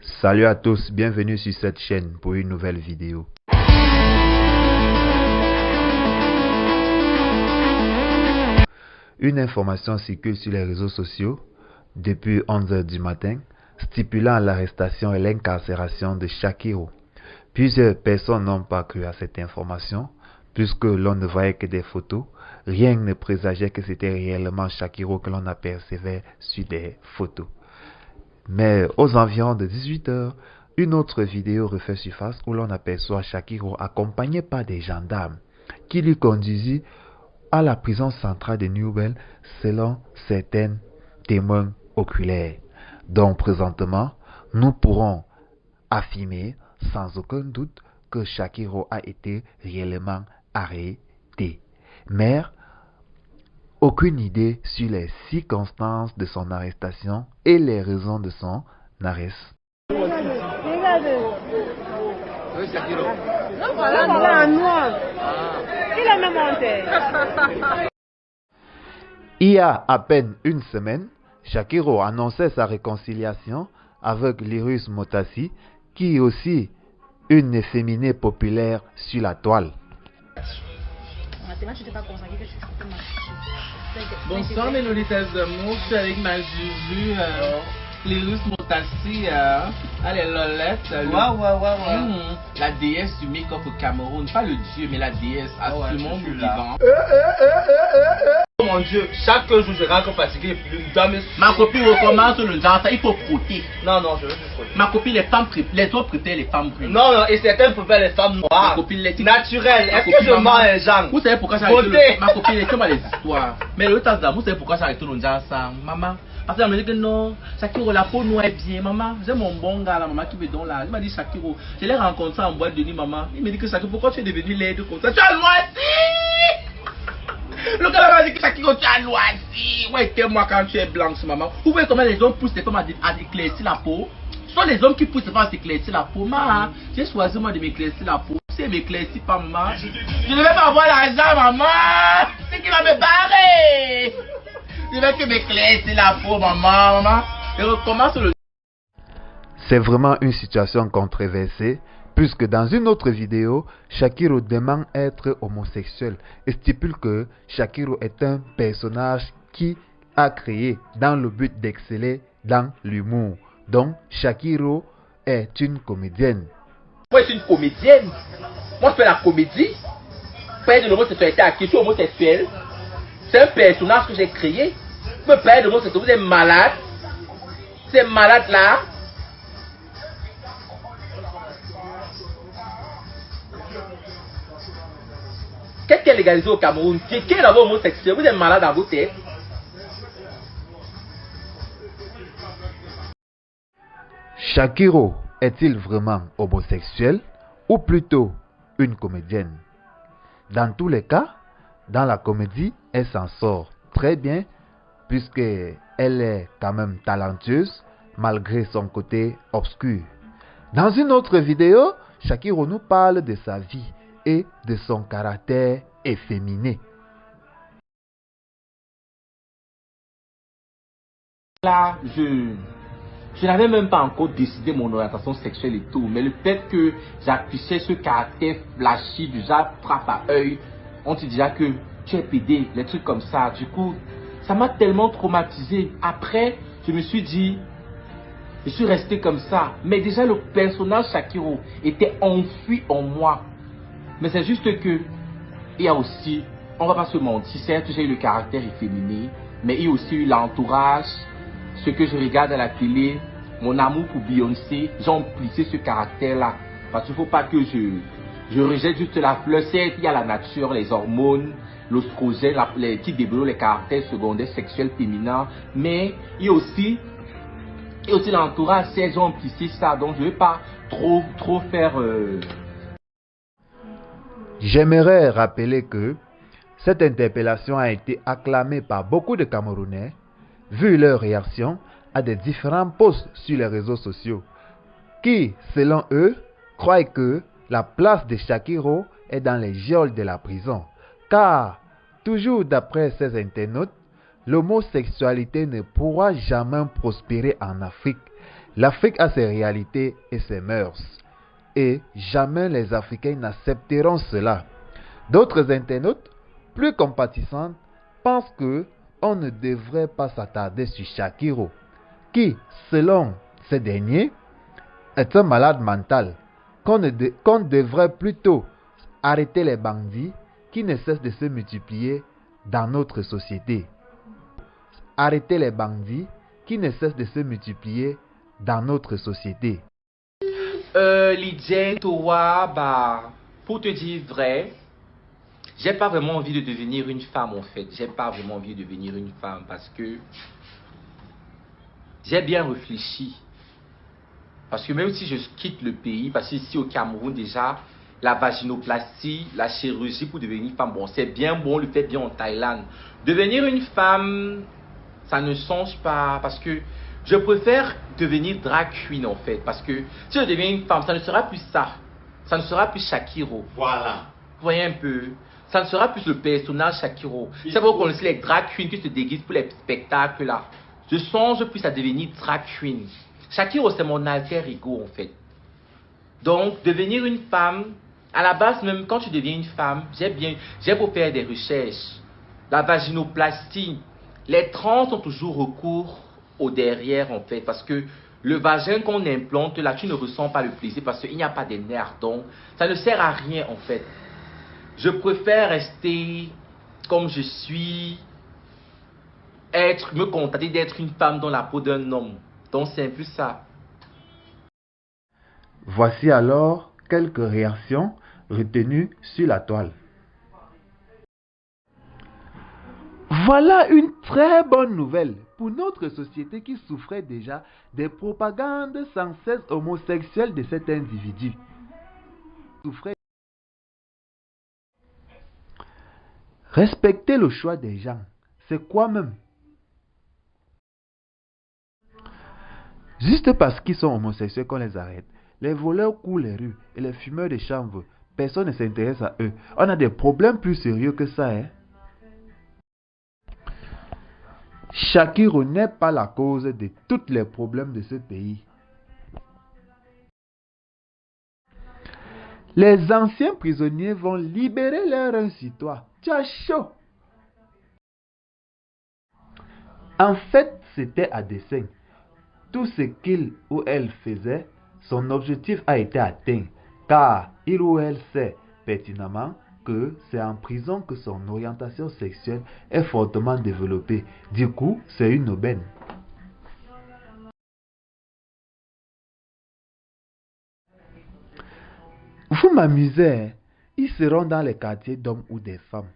Salut à tous, bienvenue sur cette chaîne pour une nouvelle vidéo. Une information circule sur les réseaux sociaux depuis 11 h du matin, stipulant l'arrestation et l'incarcération de Shakiro. Plusieurs personnes n'ont pas cru à cette information, puisque l'on ne voyait que des photos. Rien ne présageait que c'était réellement Shakiro que l'on apercevait sur des photos. Mais aux environs de 18 h, une autre vidéo refait surface où l'on aperçoit Shakiro accompagné par des gendarmes qui lui conduisit à la prison centrale de Newell selon certains témoins oculaires. Donc présentement, nous pourrons affirmer sans aucun doute que Shakiro a été réellement arrêté. Mais aucune idée sur les circonstances de son arrestation et les raisons de son arrest. Il y a à peine une semaine, Shakiro annonçait sa réconciliation avec Lyrus Motassi, qui est aussi une efféminée populaire sur la toile. Bonsoir mes lolitas d'amour, je suis avec ma Juju, Lyrus Motassi, allez Lolette, la déesse du make-up au Cameroun, pas le dieu mais la déesse, assumons du vivant. Oh mon Dieu, chaque jour je rentre fatigué, Ma copine recommence le genre, ça il faut frotter. Non, je veux juste frotter. Ma copine, les autres préfèrent les femmes brunes. Non, et certains préfèrent les femmes noires. Ma copine, les naturelles. Est-ce que je mens un genre? Vous savez pourquoi j'ai arrêté ma copine, laissez-moi les histoires. Mais le tas d'amour, vous savez pourquoi j'ai arrêté le genre ça, maman? Parce qu'elle me dit que non, Shakiro, la peau noire est bien, maman. J'ai mon bon gars, la maman qui me donne là. Il m'a dit Shakiro, je l'ai rencontré en boîte de nuit, maman. Il me dit que Shakiro, pourquoi tu es devenu laide comme ça? Tu as noirci! Le gars m'a dit que Shakiro, tu as noirci! Ouais, t'es moi quand tu es blanche, maman. Vous voyez comment les hommes poussent les femmes à éclaircir la peau? Ce sont les hommes qui poussent les femmes à s'éclaircir la peau, maman. J'ai choisi moi de m'éclaircir la peau. Si elle m'éclaircit pas, maman, je ne vais pas avoir l'argent, maman. C'est qui va me barrer. Je vais que m'éclaircir la peau, maman. Et recommence le... C'est vraiment une situation controversée, puisque dans une autre vidéo, Shakiro demande être homosexuel et stipule que Shakiro est un personnage qui a créé dans le but d'exceller dans l'humour. Donc, Shakiro est une comédienne. Moi, je suis une comédienne. Moi, je fais la comédie. Parler de l'homosexualité à qui je suis homosexuel. C'est un personnage que j'ai créé. Vous me parlez de l'homosexualité, vous êtes malade. Vous êtes malade là. Qu'est-ce qui est légalisé au Cameroun? Qui est d'abord homosexuel? Vous êtes malade dans vos têtes. Shakiro est-il vraiment homosexuel ou plutôt une comédienne? Dans tous les cas, dans la comédie, elle s'en sort très bien puisqu'elle est quand même talentueuse malgré son côté obscur. Dans une autre vidéo, Shakiro nous parle de sa vie et de son caractère efféminé. Là, je n'avais même pas encore décidé mon orientation sexuelle et tout, mais le fait que j'affichais ce caractère flashy du genre frappe à œil, on te dira que tu es pédé, les trucs comme ça. Du coup, ça m'a tellement traumatisé. Après, je me suis dit, je suis resté comme ça. Mais déjà, le personnage Shakiro était enfui en moi. Mais c'est juste que, il y a aussi, on va pas se mentir, certes, j'ai eu le caractère efféminé, mais il y a aussi eu l'entourage. Ce que je regarde à la télé, mon amour pour Beyoncé, j'ai amplifié ce caractère-là. Parce qu'il ne faut pas que je rejette juste la fleur. Certes, il y a la nature, les hormones, l'oestrogène, qui développent les caractères secondaires sexuels féminins. Mais il y a aussi l'entourage, certes, j'ai amplifié ça. Donc, je ne vais pas trop faire... J'aimerais rappeler que cette interpellation a été acclamée par beaucoup de Camerounais, vu leur réaction à des différents posts sur les réseaux sociaux, qui, selon eux, croient que la place de Shakiro est dans les geôles de la prison. Car, toujours d'après ces internautes, l'homosexualité ne pourra jamais prospérer en Afrique. L'Afrique a ses réalités et ses mœurs, et jamais les Africains n'accepteront cela. D'autres internautes, plus compatissants, pensent que on ne devrait pas s'attarder sur Shakiro, qui, selon ces derniers, est un malade mental, qu'on devrait plutôt arrêter les bandits qui ne cessent de se multiplier dans notre société. Arrêter les bandits qui ne cessent de se multiplier dans notre société. Lydia, toi, pour te dire vrai, j'ai pas vraiment envie de devenir une femme en fait. J'ai pas vraiment envie de devenir une femme parce que j'ai bien réfléchi. Parce que même si je quitte le pays, parce qu'ici au Cameroun déjà, la vaginoplastie, la chirurgie pour devenir femme, bon c'est bien bon, on le fait bien en Thaïlande. Devenir une femme, ça ne change pas parce que je préfère devenir drag queen en fait. Parce que si je deviens une femme, ça ne sera plus ça. Ça ne sera plus Shakiro. Voilà. Vous voyez un peu. Ça ne sera plus le personnage Shakiro. C'est pour qu'on les drag queens qui se déguisent pour les spectacles là. Je songe plus à devenir drag queen. Shakiro c'est mon alter ego en fait. Donc devenir une femme, à la base même quand tu deviens une femme, j'ai beau faire des recherches. La vaginoplastie, les trans ont toujours recours au derrière en fait. Parce que le vagin qu'on implante là, tu ne ressens pas le plaisir parce qu'il n'y a pas de nerfs. Donc ça ne sert à rien en fait. Je préfère rester comme je suis, me contenter d'être une femme dans la peau d'un homme. Donc c'est un peu ça. Voici alors quelques réactions retenues sur la toile. Voilà une très bonne nouvelle pour notre société qui souffrait déjà des propagandes sans cesse homosexuelles de cet individu. Respecter le choix des gens, c'est quoi même? Juste parce qu'ils sont homosexuels qu'on les arrête. Les voleurs courent les rues et les fumeurs de chanvre, personne ne s'intéresse à eux. On a des problèmes plus sérieux que ça, hein? Shakiro n'est pas la cause de tous les problèmes de ce pays. Les anciens prisonniers vont libérer leurs reins sur toi. Tu as chaud. En fait, c'était à dessein. Tout ce qu'il ou elle faisait, son objectif a été atteint, car il ou elle sait pertinemment que c'est en prison que son orientation sexuelle est fortement développée. Du coup, c'est une aubaine. Vous m'amusez, hein? Ils seront dans les quartiers d'hommes ou des femmes.